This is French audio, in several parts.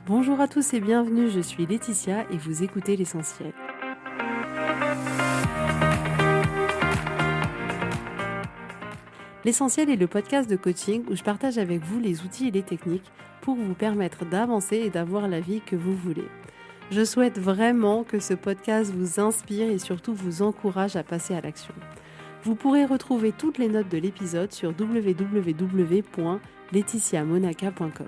Bonjour à tous et bienvenue, je suis Laetitia et vous écoutez l'essentiel. L'essentiel est le podcast de coaching où je partage avec vous les outils et les techniques pour vous permettre d'avancer et d'avoir la vie que vous voulez. Je souhaite vraiment que ce podcast vous inspire et surtout vous encourage à passer à l'action. Vous pourrez retrouver toutes les notes de l'épisode sur www.laetitiamonaca.com.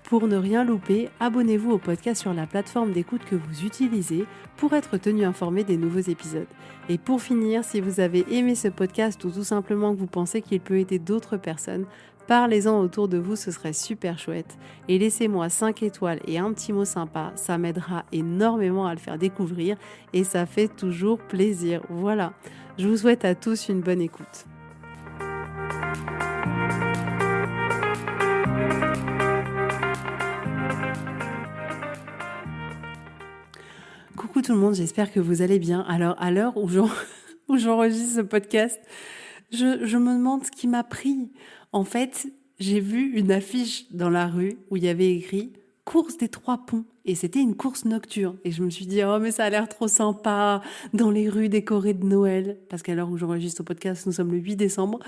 Pour ne rien louper, abonnez-vous au podcast sur la plateforme d'écoute que vous utilisez pour être tenu informé des nouveaux épisodes. Et pour finir, si vous avez aimé ce podcast ou tout simplement que vous pensez qu'il peut aider d'autres personnes, parlez-en autour de vous, ce serait super chouette. Et laissez-moi 5 étoiles et un petit mot sympa, ça m'aidera énormément à le faire découvrir et ça fait toujours plaisir. Voilà, je vous souhaite à tous une bonne écoute. Coucou tout le monde, j'espère que vous allez bien. Alors, à l'heure où j'enregistre ce podcast, je me demande ce qui m'a pris. En fait, j'ai vu une affiche dans la rue où il y avait écrit « Course des 3 ponts » et c'était une course nocturne. Et je me suis dit « Oh, mais ça a l'air trop sympa dans les rues décorées de Noël » parce qu'à l'heure où j'enregistre ce podcast, nous sommes le 8 décembre.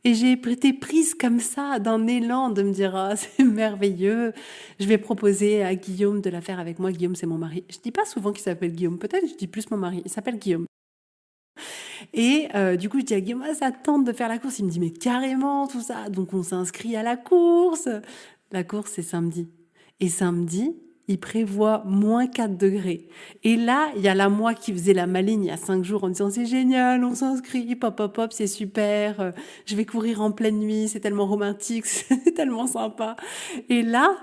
Et j'ai été prise comme ça d'un élan de me dire « Ah, c'est merveilleux, je vais proposer à Guillaume de la faire avec moi. » Guillaume, c'est mon mari. Je dis pas souvent qu'il s'appelle Guillaume. Peut-être je dis plus mon mari. Il s'appelle Guillaume. Et du coup, je dis à Guillaume « Ah, ça tente de faire la course. » Il me dit « Mais carrément, tout ça. » Donc, on s'inscrit à la course. La course, c'est samedi. Et samedi, il prévoit moins 4 degrés. Et là, il y a la moi qui faisait la maligne il y a 5 jours en disant c'est génial, on s'inscrit, pop, pop, pop, c'est super, je vais courir en pleine nuit, c'est tellement romantique, c'est tellement sympa. Et là,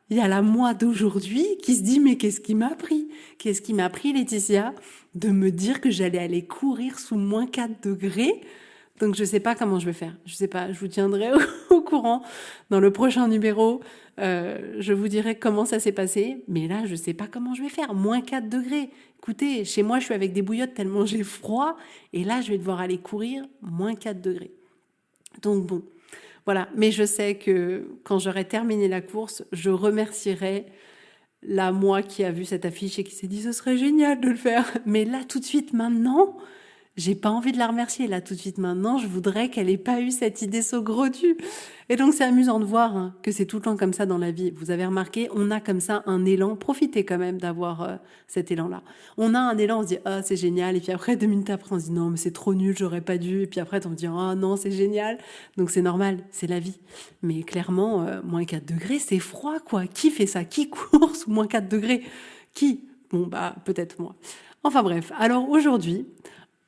il y a la moi d'aujourd'hui qui se dit mais qu'est-ce qui m'a pris ? Qu'est-ce qui m'a pris, Laetitia, de me dire que j'allais aller courir sous moins 4 degrés ? Donc, je sais pas comment je vais faire. Je sais pas, je vous tiendrai au courant dans le prochain numéro. Je vous dirai comment ça s'est passé. Mais là, je sais pas comment je vais faire. Moins 4 degrés. Écoutez, chez moi, je suis avec des bouillottes tellement j'ai froid. Et là, je vais devoir aller courir moins 4 degrés. Donc, bon, voilà. Mais je sais que quand j'aurai terminé la course, je remercierai la moi qui a vu cette affiche et qui s'est dit ce serait génial de le faire. Mais là, tout de suite, maintenant... j'ai pas envie de la remercier là tout de suite maintenant, je voudrais qu'elle ait pas eu cette idée saugrenue. Et donc c'est amusant de voir que c'est tout le temps comme ça dans la vie. Vous avez remarqué, on a comme ça un élan, profitez quand même d'avoir cet élan-là. On a un élan, on se dit « Ah, c'est génial » et puis après 2 minutes après on se dit « Non, mais c'est trop nul, j'aurais pas dû » et puis après on se dit « Ah non, c'est génial ». Donc c'est normal, c'est la vie. Mais clairement, moins 4 degrés, c'est froid quoi. Qui fait ça ? Qui court sous moins 4 degrés ? Qui ? Bon bah peut-être moi. Enfin bref, alors aujourd'hui...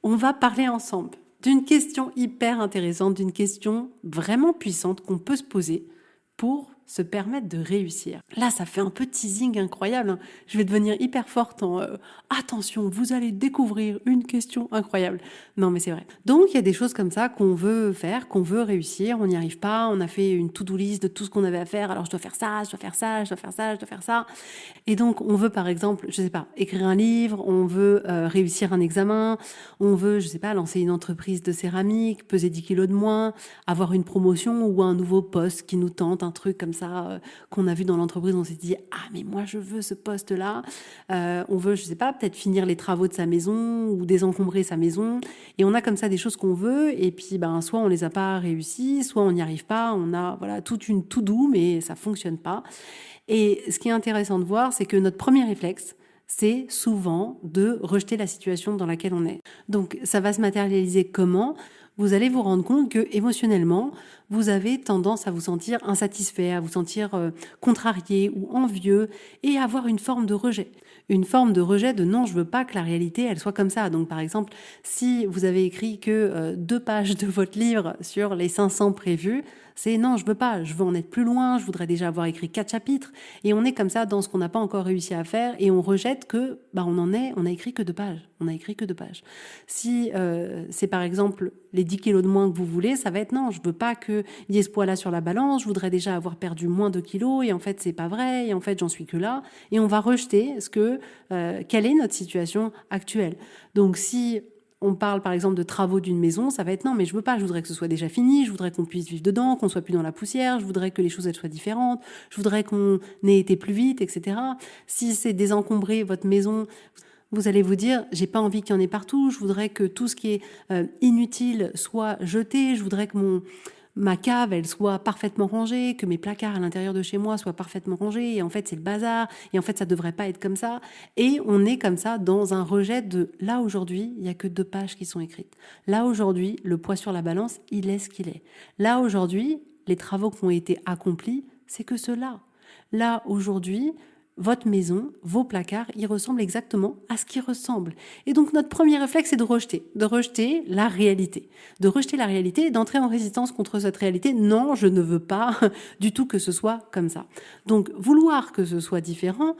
on va parler ensemble d'une question hyper intéressante, d'une question vraiment puissante qu'on peut se poser pour se permettre de réussir. Là, ça fait un peu teasing incroyable. Je vais devenir hyper forte en attention, vous allez découvrir une question incroyable. Non, mais c'est vrai. Donc, il y a des choses comme ça qu'on veut faire, qu'on veut réussir. On n'y arrive pas. On a fait une to-do list de tout ce qu'on avait à faire. Alors, je dois faire ça, je dois faire ça, je dois faire ça, je dois faire ça. Et donc, on veut, par exemple, je sais pas, écrire un livre, on veut réussir un examen, on veut, je sais pas, lancer une entreprise de céramique, peser 10 kilos de moins, avoir une promotion ou un nouveau poste qui nous tente, un truc comme ça qu'on a vu dans l'entreprise, on s'est dit « Ah, mais moi, je veux ce poste-là ». On veut, je sais pas, peut-être finir les travaux de sa maison ou désencombrer sa maison. Et on a comme ça des choses qu'on veut et puis, soit on les a pas réussies, soit on n'y arrive pas, on a voilà toute une to-do, mais ça fonctionne pas. Et ce qui est intéressant de voir, c'est que notre premier réflexe, c'est souvent de rejeter la situation dans laquelle on est. Donc, ça va se matérialiser comment ? Vous allez vous rendre compte que émotionnellement, vous avez tendance à vous sentir insatisfait, à vous sentir contrarié ou envieux et à avoir une forme de rejet. Une forme de rejet de non, je veux pas que la réalité, elle soit comme ça. Donc, par exemple, si vous avez écrit que 2 pages de votre livre sur les 500 prévus, c'est non, je veux pas, je veux en être plus loin, je voudrais déjà avoir écrit 4 chapitres. Et on est comme ça dans ce qu'on n'a pas encore réussi à faire et on rejette que, on a écrit que 2 pages. On a écrit que 2 pages. Si c'est par exemple les 10 kilos de moins que vous voulez, ça va être non, je veux pas qu'il y ait ce poids-là sur la balance, je voudrais déjà avoir perdu moins de kilos et en fait c'est pas vrai et en fait j'en suis que là. Et on va rejeter quelle est notre situation actuelle. Donc si on parle par exemple de travaux d'une maison, ça va être non, mais je veux pas, je voudrais que ce soit déjà fini, je voudrais qu'on puisse vivre dedans, qu'on soit plus dans la poussière, je voudrais que les choses elles soient différentes, je voudrais qu'on ait été plus vite, etc. Si c'est désencombrer votre maison, vous allez vous dire, j'ai pas envie qu'il y en ait partout, je voudrais que tout ce qui est inutile soit jeté, je voudrais que ma cave, elle soit parfaitement rangée, que mes placards à l'intérieur de chez moi soient parfaitement rangés, et en fait c'est le bazar, et en fait ça devrait pas être comme ça. Et on est comme ça dans un rejet de là aujourd'hui, il y a que 2 pages qui sont écrites. Là aujourd'hui, le poids sur la balance, il est ce qu'il est. Là aujourd'hui, les travaux qui ont été accomplis, c'est que cela. Là aujourd'hui, votre maison, vos placards, ils ressemblent exactement à ce qu'ils ressemblent. Et donc notre premier réflexe, c'est de rejeter la réalité. De rejeter la réalité et d'entrer en résistance contre cette réalité. Non, je ne veux pas du tout que ce soit comme ça. Donc vouloir que ce soit différent,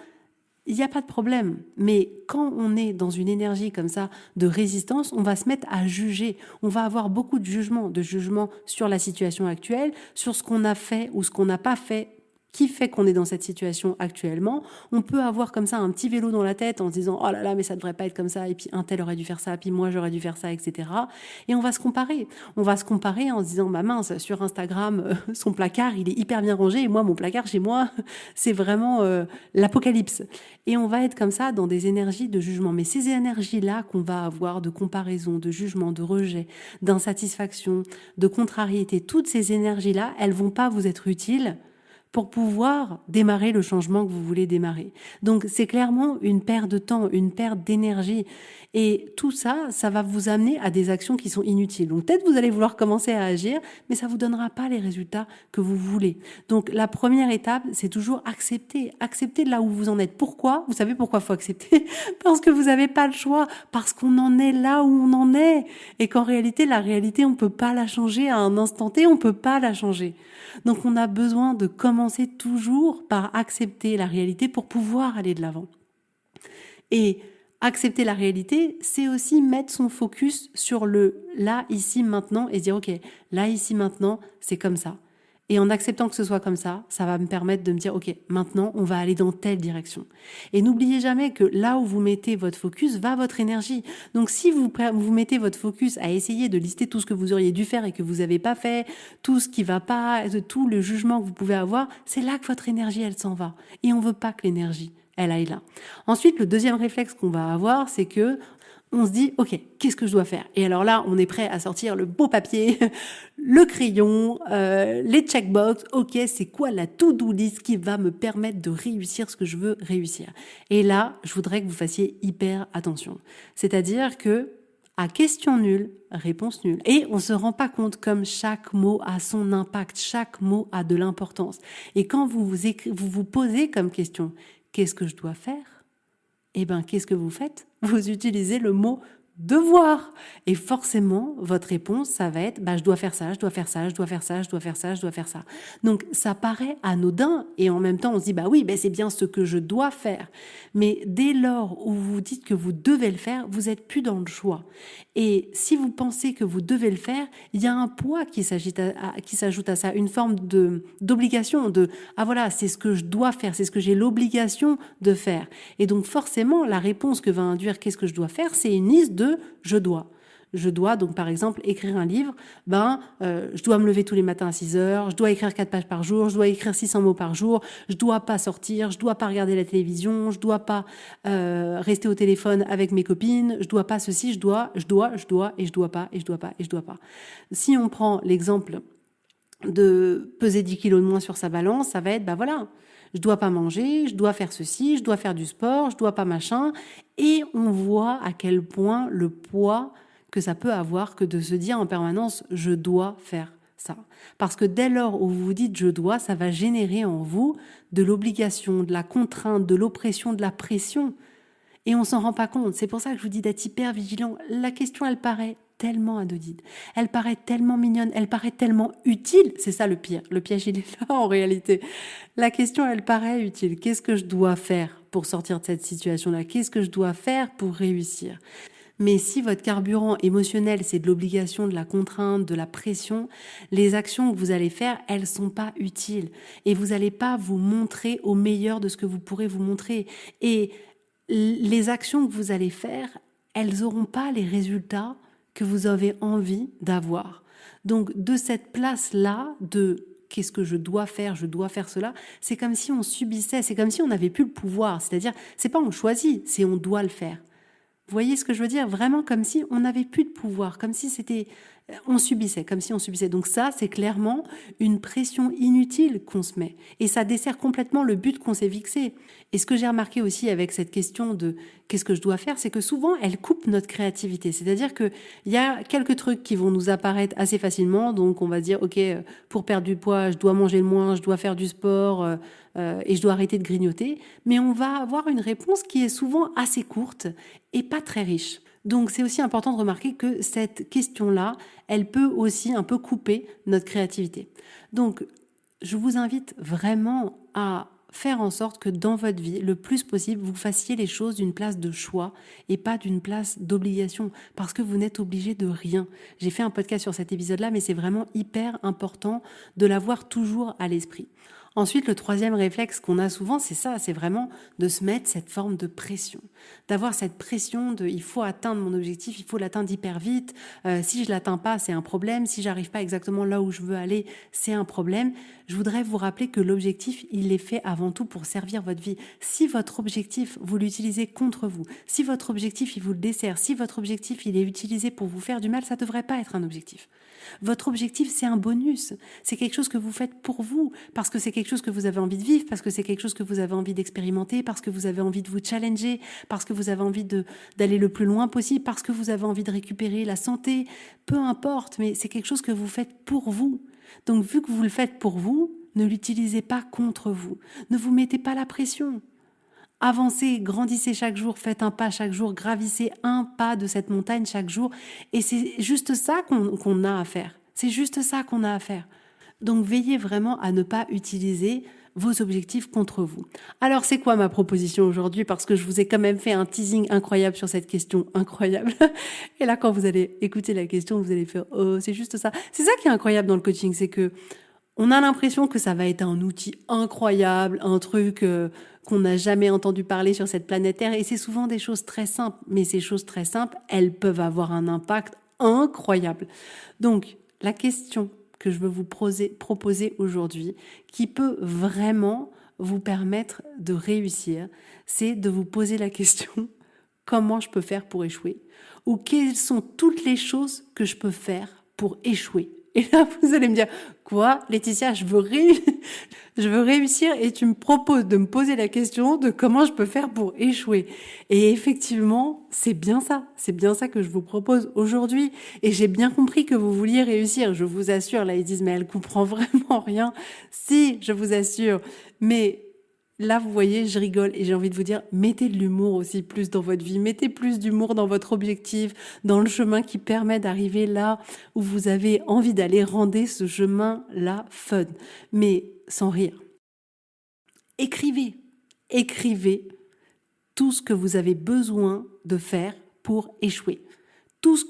il n'y a pas de problème. Mais quand on est dans une énergie comme ça de résistance, on va se mettre à juger. On va avoir beaucoup de jugement sur la situation actuelle, sur ce qu'on a fait ou ce qu'on n'a pas fait, qui fait qu'on est dans cette situation actuellement. On peut avoir comme ça un petit vélo dans la tête en se disant « Oh là là, mais ça devrait pas être comme ça, et puis un tel aurait dû faire ça, puis moi j'aurais dû faire ça, etc. » Et on va se comparer. On va se comparer en se disant « Bah mince, sur Instagram, son placard, il est hyper bien rangé, et moi, mon placard chez moi, c'est vraiment l'apocalypse. » Et on va être comme ça dans des énergies de jugement. Mais ces énergies-là qu'on va avoir de comparaison, de jugement, de rejet, d'insatisfaction, de contrariété, toutes ces énergies-là, elles vont pas vous être utiles pour pouvoir démarrer le changement que vous voulez démarrer. Donc c'est clairement une perte de temps, une perte d'énergie. Et tout ça, ça va vous amener à des actions qui sont inutiles. Donc peut-être vous allez vouloir commencer à agir, mais ça vous donnera pas les résultats que vous voulez. Donc la première étape, c'est toujours accepter. Accepter là où vous en êtes. Pourquoi ? Vous savez pourquoi il faut accepter ? Parce que vous n'avez pas le choix. Parce qu'on en est là où on en est. Et qu'en réalité, la réalité, on peut pas la changer à un instant T, on peut pas la changer. Donc on a besoin de commencer toujours par accepter la réalité pour pouvoir aller de l'avant. Et accepter la réalité, c'est aussi mettre son focus sur le là, ici, maintenant et se dire ok, là, ici, maintenant, c'est comme ça. Et en acceptant que ce soit comme ça, ça va me permettre de me dire, ok, maintenant, on va aller dans telle direction. Et n'oubliez jamais que là où vous mettez votre focus, va votre énergie. Donc, si vous mettez votre focus à essayer de lister tout ce que vous auriez dû faire et que vous n'avez pas fait, tout ce qui va pas, tout le jugement que vous pouvez avoir, c'est là que votre énergie, elle s'en va. Et on veut pas que l'énergie, elle aille là. Ensuite, le deuxième réflexe qu'on va avoir, c'est que on se dit, ok, qu'est-ce que je dois faire ? Et alors là, on est prêt à sortir le beau papier, le crayon, les checkbox. Ok, c'est quoi la to-do list qui va me permettre de réussir ce que je veux réussir ? Et là, je voudrais que vous fassiez hyper attention. C'est-à-dire que à question nulle, réponse nulle. Et on se rend pas compte comme chaque mot a son impact, chaque mot a de l'importance. Et quand vous vous posez comme question, qu'est-ce que je dois faire ? Eh bien, qu'est-ce que vous faites ? Vous utilisez le mot devoir. Et forcément, votre réponse, ça va être je dois faire ça, je dois faire ça, je dois faire ça, je dois faire ça, je dois faire ça. Donc, ça paraît anodin et en même temps, on se dit oui, c'est bien ce que je dois faire. Mais dès lors où vous dites que vous devez le faire, vous n'êtes plus dans le choix. Et si vous pensez que vous devez le faire, il y a un poids qui s'ajoute à ça, une forme d'obligation, voilà, c'est ce que je dois faire, c'est ce que j'ai l'obligation de faire. Et donc forcément, la réponse que va induire qu'est-ce que je dois faire, c'est une liste de je dois. Je dois donc par exemple écrire un livre, je dois me lever tous les matins à 6 heures, je dois écrire 4 pages par jour, je dois écrire 600 mots par jour, je dois pas sortir, je dois pas regarder la télévision, je dois pas rester au téléphone avec mes copines, je dois pas ceci, je dois et je dois pas et je dois pas et je dois pas. Si on prend l'exemple de peser 10 kilos de moins sur sa balance, ça va être je dois pas manger, je dois faire ceci, je dois faire du sport, je dois pas machin. Et on voit à quel point le poids que ça peut avoir que de se dire en permanence « je dois faire ça ». Parce que dès lors où vous vous dites « je dois », ça va générer en vous de l'obligation, de la contrainte, de l'oppression, de la pression. Et on s'en rend pas compte. C'est pour ça que je vous dis d'être hyper vigilant. La question, elle paraît tellement anodine. Elle paraît tellement mignonne. Elle paraît tellement utile. C'est ça le pire. Le piège, il est là en réalité. La question, elle paraît utile. Qu'est-ce que je dois faire pour sortir de cette situation-là ? Qu'est-ce que je dois faire pour réussir ? Mais si votre carburant émotionnel, c'est de l'obligation, de la contrainte, de la pression, les actions que vous allez faire, elles sont pas utiles. Et vous n'allez pas vous montrer au meilleur de ce que vous pourrez vous montrer. Et les actions que vous allez faire, elles n'auront pas les résultats que vous avez envie d'avoir. Donc de cette place-là de qu'est-ce que je dois faire cela, c'est comme si on subissait, c'est comme si on n'avait plus le pouvoir, c'est-à-dire c'est pas on choisit, c'est on doit le faire. Vous voyez ce que je veux dire? Vraiment comme si on n'avait plus de pouvoir, comme si c'était... On subissait, comme si on subissait. Donc ça, c'est clairement une pression inutile qu'on se met. Et ça dessert complètement le but qu'on s'est fixé. Et ce que j'ai remarqué aussi avec cette question de qu'est-ce que je dois faire, c'est que souvent, elle coupe notre créativité. C'est-à-dire qu'il y a quelques trucs qui vont nous apparaître assez facilement. Donc on va dire, ok, pour perdre du poids, je dois manger le moins, je dois faire du sport et je dois arrêter de grignoter. Mais on va avoir une réponse qui est souvent assez courte et pas très riche. Donc c'est aussi important de remarquer que cette question-là, elle peut aussi un peu couper notre créativité. Donc je vous invite vraiment à faire en sorte que dans votre vie, le plus possible, vous fassiez les choses d'une place de choix et pas d'une place d'obligation, parce que vous n'êtes obligé de rien. J'ai fait un podcast sur cet épisode-là, mais c'est vraiment hyper important de l'avoir toujours à l'esprit. Ensuite, le troisième réflexe qu'on a souvent, c'est ça, c'est vraiment de se mettre cette forme de pression. D'avoir cette pression de il faut atteindre mon objectif, il faut l'atteindre hyper vite. Si je l'atteins pas, c'est un problème. Si j'arrive pas exactement là où je veux aller, c'est un problème. Je voudrais vous rappeler que l'objectif, il est fait avant tout pour servir votre vie. Si votre objectif, vous l'utilisez contre vous, si votre objectif, il vous le dessert, si votre objectif, il est utilisé pour vous faire du mal, ça devrait pas être un objectif. Votre objectif, c'est un bonus. C'est quelque chose que vous faites pour vous, parce que c'est quelque chose que vous avez envie de vivre, parce que c'est quelque chose que vous avez envie d'expérimenter, parce que vous avez envie de vous challenger, parce que vous avez envie d'aller le plus loin possible, parce que vous avez envie de récupérer la santé. Peu importe, mais c'est quelque chose que vous faites pour vous. Donc, vu que vous le faites pour vous, ne l'utilisez pas contre vous. Ne vous mettez pas la pression. Avancez, grandissez chaque jour, faites un pas chaque jour, gravissez un pas de cette montagne chaque jour. Et c'est juste ça qu'on a à faire. C'est juste ça qu'on a à faire. Donc veillez vraiment à ne pas utiliser vos objectifs contre vous. Alors c'est quoi ma proposition aujourd'hui? Parce que je vous ai quand même fait un teasing incroyable sur cette question incroyable. Et là quand vous allez écouter la question, vous allez faire « Oh, c'est juste ça ». C'est ça qui est incroyable dans le coaching, c'est que on a l'impression que ça va être un outil incroyable, un truc qu'on n'a jamais entendu parler sur cette planète Terre. Et c'est souvent des choses très simples. Mais ces choses très simples, elles peuvent avoir un impact incroyable. Donc, la question que je veux vous proposer aujourd'hui, qui peut vraiment vous permettre de réussir, c'est de vous poser la question « Comment je peux faire pour échouer ?» ou « Quelles sont toutes les choses que je peux faire pour échouer ?» Et là, vous allez me dire, quoi, Laetitia, je veux réussir et tu me proposes de me poser la question de comment je peux faire pour échouer. Et effectivement, c'est bien ça que je vous propose aujourd'hui. Et j'ai bien compris que vous vouliez réussir. Je vous assure, là, ils disent, mais elle comprend vraiment rien. Si, je vous assure. Mais là, vous voyez, je rigole et j'ai envie de vous dire, mettez de l'humour aussi plus dans votre vie, mettez plus d'humour dans votre objectif, dans le chemin qui permet d'arriver là où vous avez envie d'aller. Rendez ce chemin-là fun, mais sans rire. Écrivez tout ce que vous avez besoin de faire pour échouer. Tout ce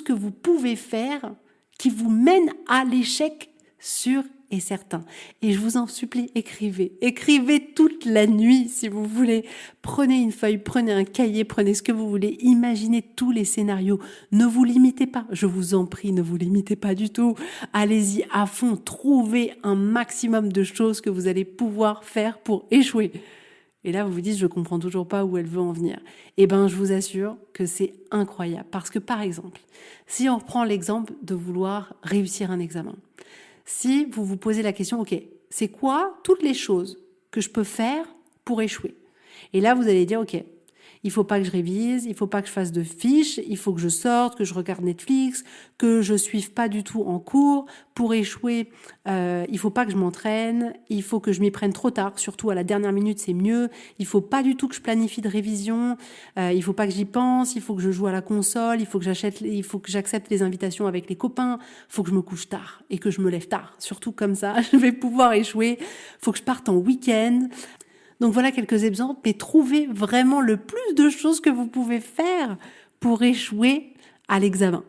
que vous pouvez faire qui vous mène à l'échec sûr et certain. Et je vous en supplie, écrivez. Écrivez toute la nuit si vous voulez. Prenez une feuille, prenez un cahier, prenez ce que vous voulez. Imaginez tous les scénarios. Ne vous limitez pas. Je vous en prie, ne vous limitez pas du tout. Allez-y à fond. Trouvez un maximum de choses que vous allez pouvoir faire pour échouer. Et là, vous vous dites, je comprends toujours pas où elle veut en venir. Eh ben, je vous assure que c'est incroyable. Parce que, par exemple, si on reprend l'exemple de vouloir réussir un examen, si vous vous posez la question, ok, c'est quoi toutes les choses que je peux faire pour échouer? Et là, vous allez dire, ok, il faut pas que je révise, il faut pas que je fasse de fiches, il faut que je sorte, que je regarde Netflix, que je suive pas du tout en cours. Pour échouer, il faut pas que je m'entraîne, il faut que je m'y prenne trop tard, surtout à la dernière minute, c'est mieux. Il faut pas du tout que je planifie de révision, il faut pas que j'y pense, il faut que je joue à la console, il faut que j'accepte les invitations avec les copains, il faut que je me couche tard et que je me lève tard. Surtout comme ça, je vais pouvoir échouer. Il faut que je parte en week-end. Donc voilà quelques exemples, mais trouvez vraiment le plus de choses que vous pouvez faire pour échouer à l'examen.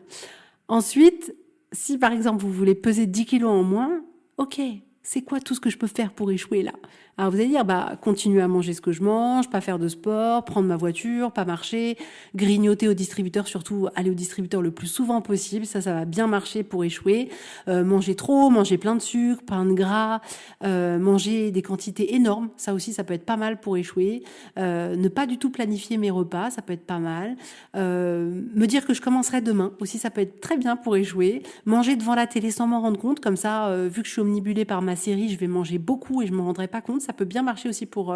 Ensuite, si par exemple vous voulez peser 10 kilos en moins, ok, C'est quoi tout ce que je peux faire pour échouer là? Alors vous allez dire, continuer à manger ce que je mange, pas faire de sport, prendre ma voiture, pas marcher, grignoter au distributeur, surtout aller au distributeur le plus souvent possible, ça va bien marcher pour échouer. Manger trop, manger plein de sucre, plein de gras, manger des quantités énormes, ça aussi ça peut être pas mal pour échouer. Ne pas du tout planifier mes repas, ça peut être pas mal. Me dire que je commencerai demain, aussi ça peut être très bien pour échouer. Manger devant la télé sans m'en rendre compte, comme ça, vu que je suis omnibulée par ma série, je vais manger beaucoup et je m'en rendrai pas compte. Ça peut bien marcher aussi pour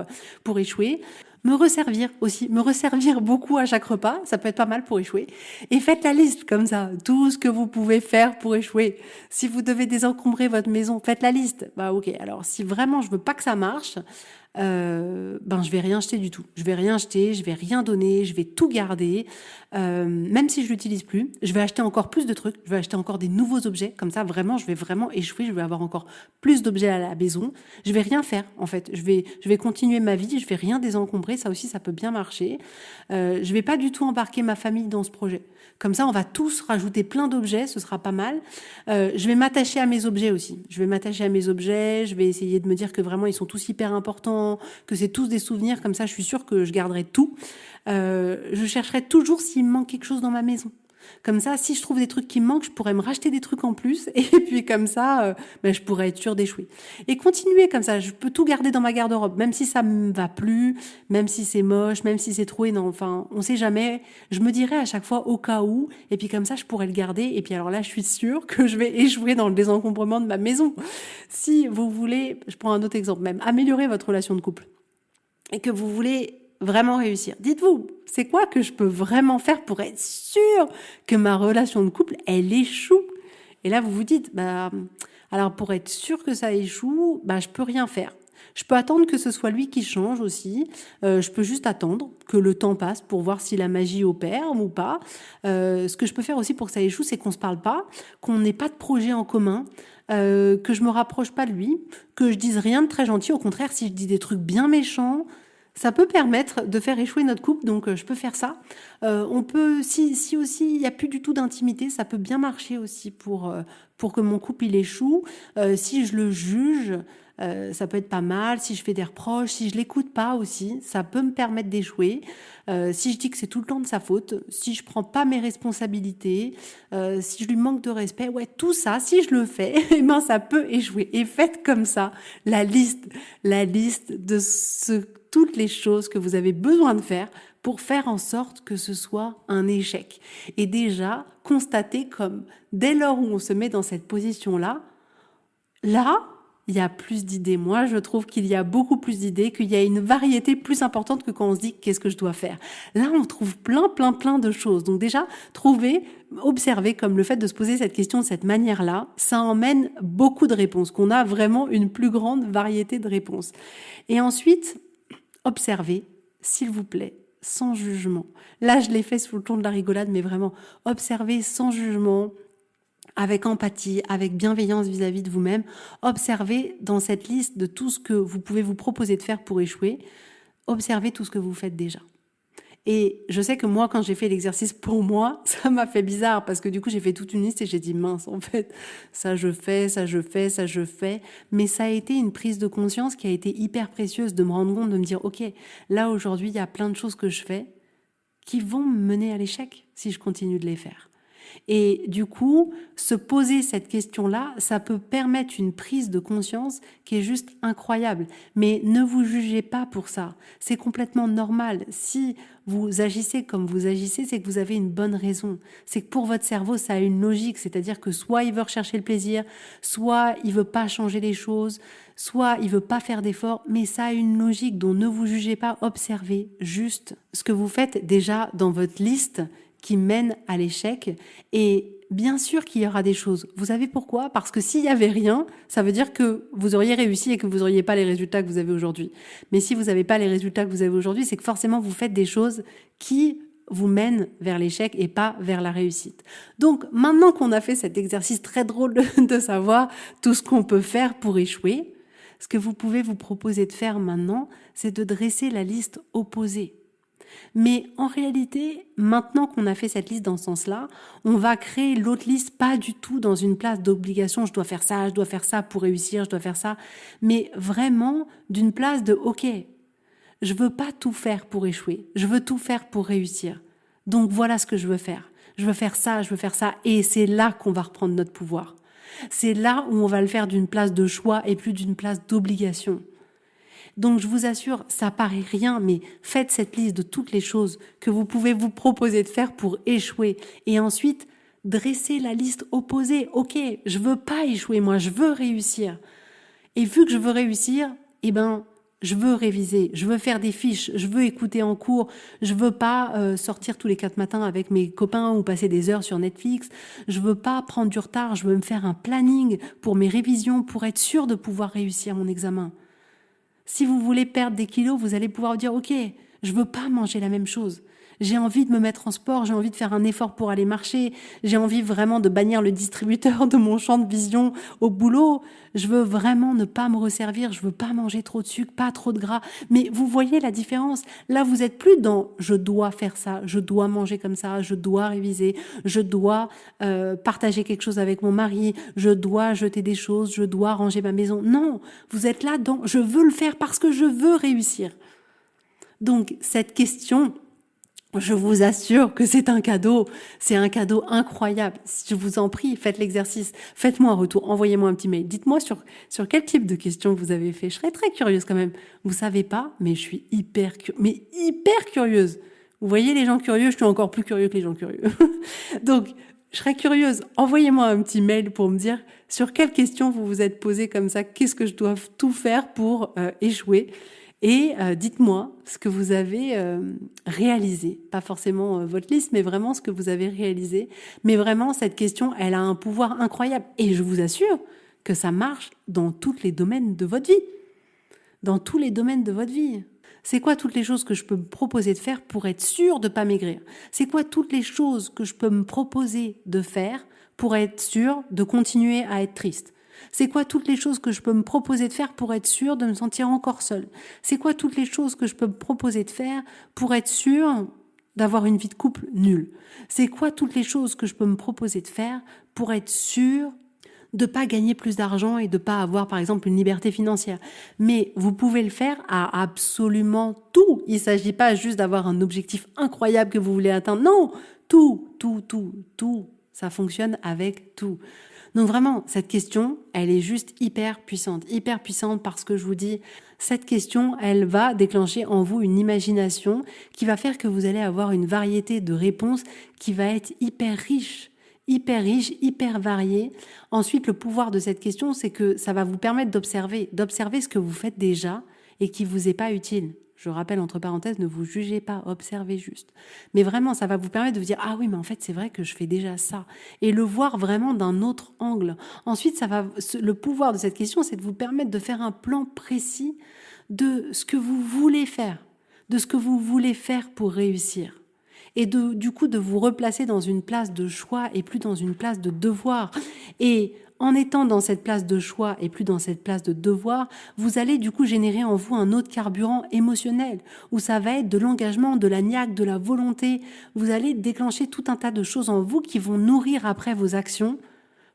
échouer. Me resservir beaucoup à chaque repas, ça peut être pas mal pour échouer. Et faites la liste comme ça, tout ce que vous pouvez faire pour échouer. Si vous devez désencombrer votre maison, faites la liste. Ok, alors si vraiment je veux pas que ça marche, je vais rien jeter du tout. Je vais rien jeter, je vais rien donner, je vais tout garder. Même si je l'utilise plus, je vais acheter encore plus de trucs, je vais acheter encore des nouveaux objets. Comme ça, vraiment, je vais vraiment échouer, je vais avoir encore plus d'objets à la maison. Je vais rien faire, en fait. Je vais continuer ma vie, je vais rien désencombrer. Ça aussi, ça peut bien marcher. Je vais pas du tout embarquer ma famille dans ce projet. Comme ça, on va tous rajouter plein d'objets, ce sera pas mal. Je vais m'attacher à mes objets aussi. Je vais essayer de me dire que vraiment, ils sont tous hyper importants, que c'est tous des souvenirs. Comme ça, je suis sûre que je garderai tout. Je chercherai toujours s'il me manque quelque chose dans ma maison. Comme ça, si je trouve des trucs qui me manquent, je pourrais me racheter des trucs en plus. Et puis comme ça, je pourrais être sûre d'échouer. Et continuer comme ça. Je peux tout garder dans ma garde-robe, même si ça me va plus, même si c'est moche, même si c'est trop énorme. Enfin, on sait jamais. Je me dirais à chaque fois au cas où. Et puis comme ça, je pourrais le garder. Et puis alors là, je suis sûre que je vais échouer dans le désencombrement de ma maison. Si vous voulez, je prends un autre exemple même, améliorer votre relation de couple et que vous voulez vraiment réussir. Dites-vous, c'est quoi que je peux vraiment faire pour être sûr que ma relation de couple, elle échoue? Et là, vous vous dites, alors pour être sûr que ça échoue, je peux rien faire. Je peux attendre que ce soit lui qui change aussi. Je peux juste attendre que le temps passe pour voir si la magie opère ou pas. Ce que je peux faire aussi pour que ça échoue, c'est qu'on se parle pas, qu'on n'ait pas de projet en commun, que je me rapproche pas de lui, que je dise rien de très gentil. Au contraire, si je dis des trucs bien méchants, ça peut permettre de faire échouer notre couple, donc je peux faire ça. On peut, si aussi il n'y a plus du tout d'intimité, ça peut bien marcher aussi pour que mon couple il échoue. Si je le juge, ça peut être pas mal. Si je fais des reproches, si je l'écoute pas aussi, ça peut me permettre d'échouer. Si je dis que c'est tout le temps de sa faute, si je prends pas mes responsabilités, si je lui manque de respect, tout ça, si je le fais, ça peut échouer. Et faites comme ça la liste de toutes les choses que vous avez besoin de faire pour faire en sorte que ce soit un échec. Et déjà, constatez comme dès lors où on se met dans cette position-là, il y a plus d'idées. Moi, je trouve qu'il y a beaucoup plus d'idées, qu'il y a une variété plus importante que quand on se dit qu'est-ce que je dois faire. Là, on trouve plein de choses. Donc déjà, observer comme le fait de se poser cette question de cette manière-là, ça emmène beaucoup de réponses, qu'on a vraiment une plus grande variété de réponses. Et ensuite, observez, s'il vous plaît, sans jugement. Là, je l'ai fait sous le ton de la rigolade, mais vraiment, observez sans jugement, avec empathie, avec bienveillance vis-à-vis de vous-même. Observez dans cette liste de tout ce que vous pouvez vous proposer de faire pour échouer, observez tout ce que vous faites déjà. Et je sais que moi, quand j'ai fait l'exercice pour moi, ça m'a fait bizarre parce que du coup, j'ai fait toute une liste et j'ai dit mince, en fait, ça je fais. Mais ça a été une prise de conscience qui a été hyper précieuse de me rendre compte, de me dire, ok, là aujourd'hui, il y a plein de choses que je fais qui vont me mener à l'échec si je continue de les faire. Et du coup, se poser cette question-là, ça peut permettre une prise de conscience qui est juste incroyable. Mais ne vous jugez pas pour ça. C'est complètement normal. Si vous agissez comme vous agissez, c'est que vous avez une bonne raison. C'est que pour votre cerveau, ça a une logique. C'est-à-dire que soit il veut rechercher le plaisir, soit il veut pas changer les choses, soit il veut pas faire d'efforts, mais ça a une logique. Donc ne vous jugez pas, observez juste ce que vous faites déjà dans votre liste qui mène à l'échec. Et bien sûr qu'il y aura des choses. Vous savez pourquoi? Parce que s'il y avait rien, ça veut dire que vous auriez réussi et que vous auriez pas les résultats que vous avez aujourd'hui. Mais si vous n'avez pas les résultats que vous avez aujourd'hui, c'est que forcément vous faites des choses qui vous mènent vers l'échec et pas vers la réussite. Donc maintenant qu'on a fait cet exercice très drôle de savoir tout ce qu'on peut faire pour échouer, ce que vous pouvez vous proposer de faire maintenant, c'est de dresser la liste opposée. Mais en réalité, maintenant qu'on a fait cette liste dans ce sens-là, on va créer l'autre liste pas du tout dans une place d'obligation, je dois faire ça pour réussir, je dois faire ça, mais vraiment d'une place de OK, je veux pas tout faire pour échouer, je veux tout faire pour réussir. Donc voilà ce que je veux faire. Je veux faire ça, et c'est là qu'on va reprendre notre pouvoir. C'est là où on va le faire d'une place de choix et plus d'une place d'obligation. Donc je vous assure, ça paraît rien, mais faites cette liste de toutes les choses que vous pouvez vous proposer de faire pour échouer. Et ensuite, dressez la liste opposée. Ok, je veux pas échouer, moi, je veux réussir. Et vu que je veux réussir, je veux réviser, je veux faire des fiches, je veux écouter en cours, je veux pas sortir tous les 4 matins avec mes copains ou passer des heures sur Netflix, je veux pas prendre du retard, je veux me faire un planning pour mes révisions, pour être sûr de pouvoir réussir mon examen. Si vous voulez perdre des kilos, vous allez pouvoir dire « Ok, je veux pas manger la même chose. J'ai envie de me mettre en sport, j'ai envie de faire un effort pour aller marcher, j'ai envie vraiment de bannir le distributeur de mon champ de vision au boulot. Je veux vraiment ne pas me resservir, je veux pas manger trop de sucre, pas trop de gras. » Mais vous voyez la différence. Là, vous êtes plus dans « Je dois faire ça, je dois manger comme ça, je dois réviser, je dois partager quelque chose avec mon mari, je dois jeter des choses, je dois ranger ma maison. » Non, vous êtes là dans « Je veux le faire parce que je veux réussir. » Donc, cette question, je vous assure que c'est un cadeau incroyable. Je vous en prie, faites l'exercice, faites-moi un retour, envoyez-moi un petit mail. Dites-moi sur quel type de questions vous avez fait. Je serais très curieuse quand même. Vous savez pas, mais je suis hyper curieuse. Vous voyez les gens curieux, je suis encore plus curieux que les gens curieux. Donc, je serais curieuse. Envoyez-moi un petit mail pour me dire sur quelles questions vous vous êtes posé comme ça. Qu'est-ce que je dois tout faire pour échouer? Et dites-moi ce que vous avez réalisé. Pas forcément votre liste, mais vraiment ce que vous avez réalisé. Mais vraiment, cette question, elle a un pouvoir incroyable. Et je vous assure que ça marche dans tous les domaines de votre vie. Dans tous les domaines de votre vie. C'est quoi toutes les choses que je peux me proposer de faire pour être sûr de ne pas maigrir? C'est quoi toutes les choses que je peux me proposer de faire pour être sûr de continuer à être triste? C'est quoi toutes les choses que je peux me proposer de faire pour être sûr de me sentir encore seule? C'est quoi toutes les choses que je peux me proposer de faire pour être sûr d'avoir une vie de couple nulle? C'est quoi toutes les choses que je peux me proposer de faire pour être sûr de pas gagner plus d'argent et de pas avoir, par exemple, une liberté financière? Mais vous pouvez le faire à absolument tout. Il s'agit pas juste d'avoir un objectif incroyable que vous voulez atteindre. Non, tout. Ça fonctionne avec tout. Donc vraiment, cette question, elle est juste hyper puissante parce que je vous dis, cette question, elle va déclencher en vous une imagination qui va faire que vous allez avoir une variété de réponses qui va être hyper riche, hyper variée. Ensuite, le pouvoir de cette question, c'est que ça va vous permettre d'observer ce que vous faites déjà et qui vous est pas utile. Je rappelle, entre parenthèses, ne vous jugez pas, observez juste. Mais vraiment, ça va vous permettre de vous dire « Ah oui, mais en fait, c'est vrai que je fais déjà ça. » Et le voir vraiment d'un autre angle. Ensuite, le pouvoir de cette question, c'est de vous permettre de faire un plan précis de ce que vous voulez faire, de ce que vous voulez faire pour réussir. Et du coup, de vous replacer dans une place de choix et plus dans une place de devoir. Et en étant dans cette place de choix et plus dans cette place de devoir, vous allez du coup générer en vous un autre carburant émotionnel, où ça va être de l'engagement, de la niaque, de la volonté. Vous allez déclencher tout un tas de choses en vous qui vont nourrir après vos actions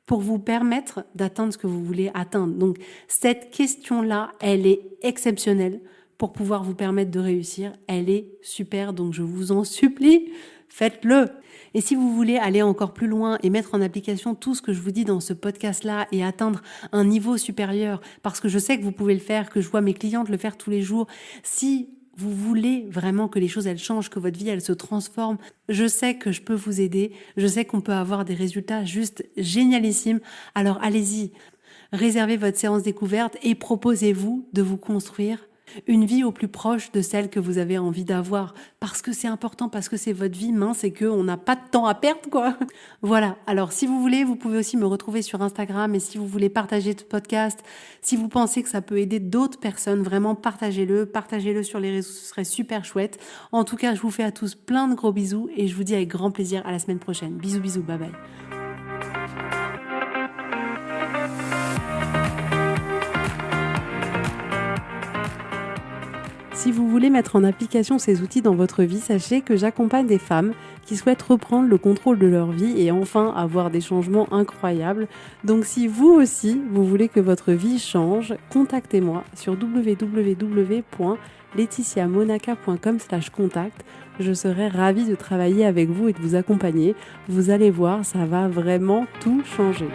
pour vous permettre d'atteindre ce que vous voulez atteindre. Donc cette question-là, elle est exceptionnelle pour pouvoir vous permettre de réussir. Elle est super, donc je vous en supplie, faites-le. Et si vous voulez aller encore plus loin et mettre en application tout ce que je vous dis dans ce podcast-là et atteindre un niveau supérieur, parce que je sais que vous pouvez le faire, que je vois mes clientes le faire tous les jours, si vous voulez vraiment que les choses elles changent, que votre vie elle se transforme, je sais que je peux vous aider, je sais qu'on peut avoir des résultats juste génialissimes. Alors allez-y, réservez votre séance découverte et proposez-vous de vous construire une vie au plus proche de celle que vous avez envie d'avoir, parce que c'est important, parce que c'est votre vie, mince, et qu'on n'a pas de temps à perdre, quoi. Voilà. Alors, si vous voulez, vous pouvez aussi me retrouver sur Instagram, et si vous voulez partager ce podcast, si vous pensez que ça peut aider d'autres personnes, vraiment partagez-le sur les réseaux, ce serait super chouette. En tout cas, je vous fais à tous plein de gros bisous, et je vous dis avec grand plaisir à la semaine prochaine. Bisous, bye bye. Si vous voulez mettre en application ces outils dans votre vie, sachez que j'accompagne des femmes qui souhaitent reprendre le contrôle de leur vie et enfin avoir des changements incroyables. Donc si vous aussi, vous voulez que votre vie change, contactez-moi sur www.laetitiamonaca.com/contact. Je serai ravie de travailler avec vous et de vous accompagner. Vous allez voir, ça va vraiment tout changer.